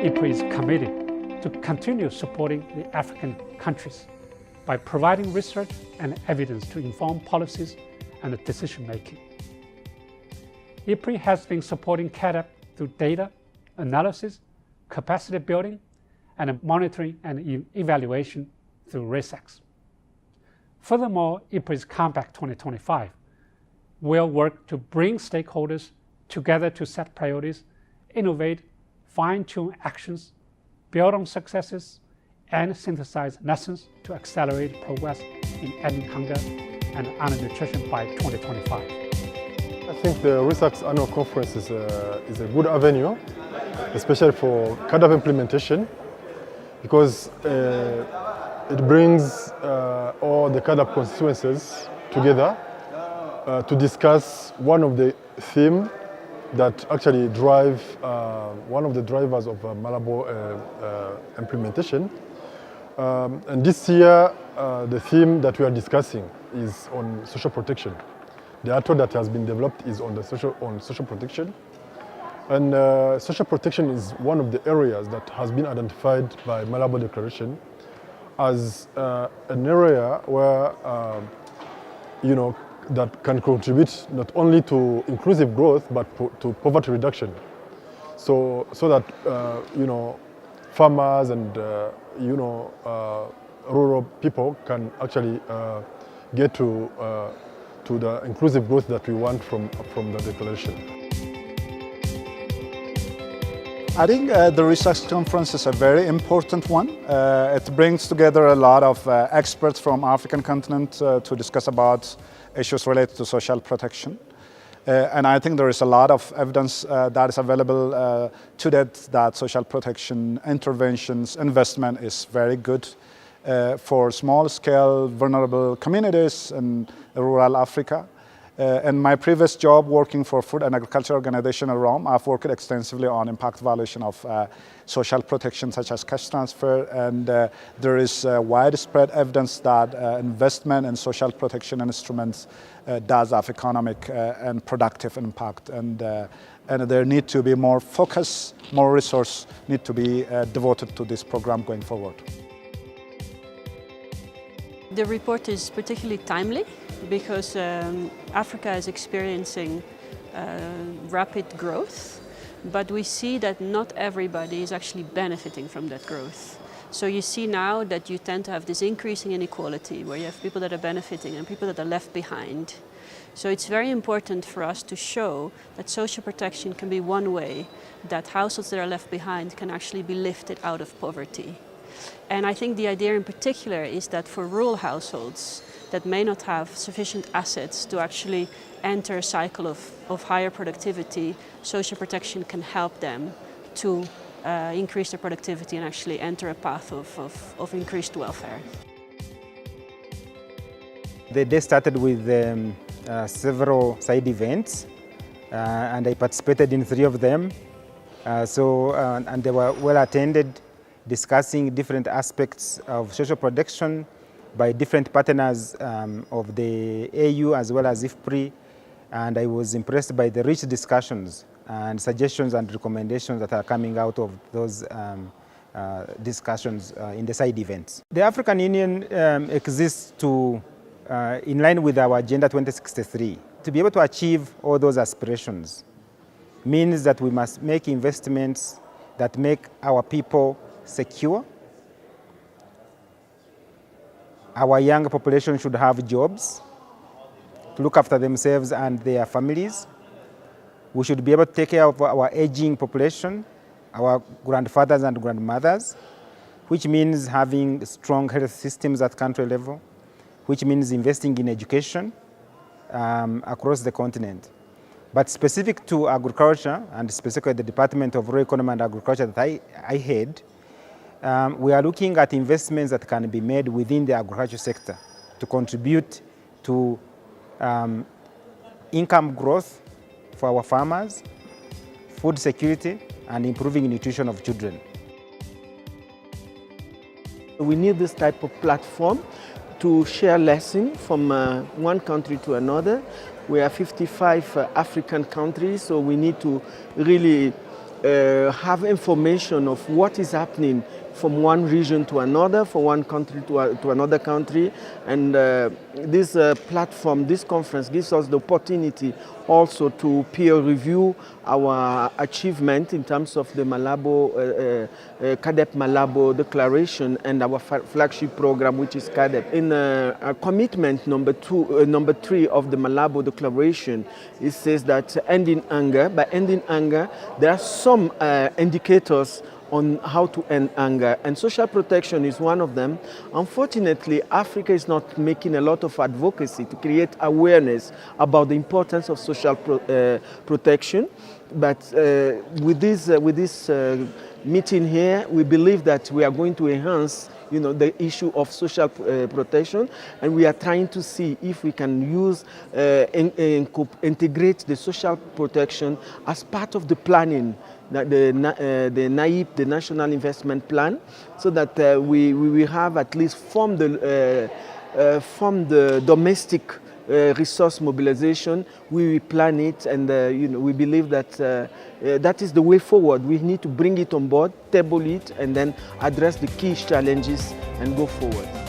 IPRI is committed to continue supporting the African countries by providing research and evidence to inform policies and decision-making. IPRI has been supporting CAADP through data, analysis, capacity building, and monitoring and evaluation through ReSAKSS. Furthermore, IPRI's Compact 2025 will work to bring stakeholders together to set priorities, innovate, fine-tune actions, build on successes, and synthesize lessons to accelerate progress in ending hunger and undernutrition by 2025. I think the ReSAKSS annual conference is a good avenue, especially for CAADP implementation, because it brings all the CAADP constituencies together to discuss one of the themes that actually drive one of the drivers of Malabo implementation. And this year, the theme that we are discussing is on social protection. The ATO that has been developed is on social protection. And social protection is one of the areas that has been identified by Malabo Declaration as an area where, that can contribute not only to inclusive growth, but to poverty reduction. So that, farmers and, rural people can actually get to the inclusive growth that we want from the declaration. I think the ReSAKSS conference is a very important one. It brings together a lot of experts from African continent to discuss about issues related to social protection. And I think there is a lot of evidence that is available to that social protection interventions, investment is very good for small-scale vulnerable communities in rural Africa. In my previous job working for Food and Agriculture Organization in Rome, I've worked extensively on impact valuation of social protection such as cash transfer, and there is widespread evidence that investment in social protection instruments does have economic and productive impact, and there need to be more focus, more resource need to be devoted to this program going forward. The report is particularly timely because Africa is experiencing rapid growth, but we see that not everybody is actually benefiting from that growth. So you see now that you tend to have this increasing inequality where you have people that are benefiting and people that are left behind. So it's very important for us to show that social protection can be one way that households that are left behind can actually be lifted out of poverty. And I think the idea in particular is that for rural households that may not have sufficient assets to actually enter a cycle of higher productivity, social protection can help them to increase their productivity and actually enter a path of increased welfare. The day started with several side events, and I participated in 3 of them. And they were well attended, discussing different aspects of social protection by different partners of the AU as well as IFPRI, and I was impressed by the rich discussions and suggestions and recommendations that are coming out of those discussions in the side events. The African Union exists in line with our Agenda 2063. To be able to achieve all those aspirations means that we must make investments that make our people secure. Our young population should have jobs to look after themselves and their families. We should be able to take care of our aging population, our grandfathers and grandmothers, which means having strong health systems at country level, which means investing in education across the continent. But specific to agriculture, and specifically the Department of Rural Economy and Agriculture that I head, we are looking at investments that can be made within the agriculture sector to contribute to income growth for our farmers, food security, and improving nutrition of children. We need this type of platform to share lessons from one country to another. We are 55 African countries, so we need to really have information of what is happening from one region to another, from one country to another country. And this platform, this conference gives us the opportunity also to peer review our achievement in terms of the Malabo, CAADP Malabo Declaration and our flagship program, which is CAADP. In commitment number 3 of the Malabo Declaration, it says that ending hunger. By ending hunger, there are some indicators on how to end hunger, and social protection is one of them. Unfortunately, Africa is not making a lot of advocacy to create awareness about the importance of social protection. But with this meeting here, we believe that we are going to enhance the issue of social protection, and we are trying to see if we can use integrate the social protection as part of the planning, the NAIP, the National Investment Plan, so that we will have at least from the domestic resource mobilization, we will plan it, and we believe that that is the way forward. We need to bring it on board, table it, and then address the key challenges and go forward.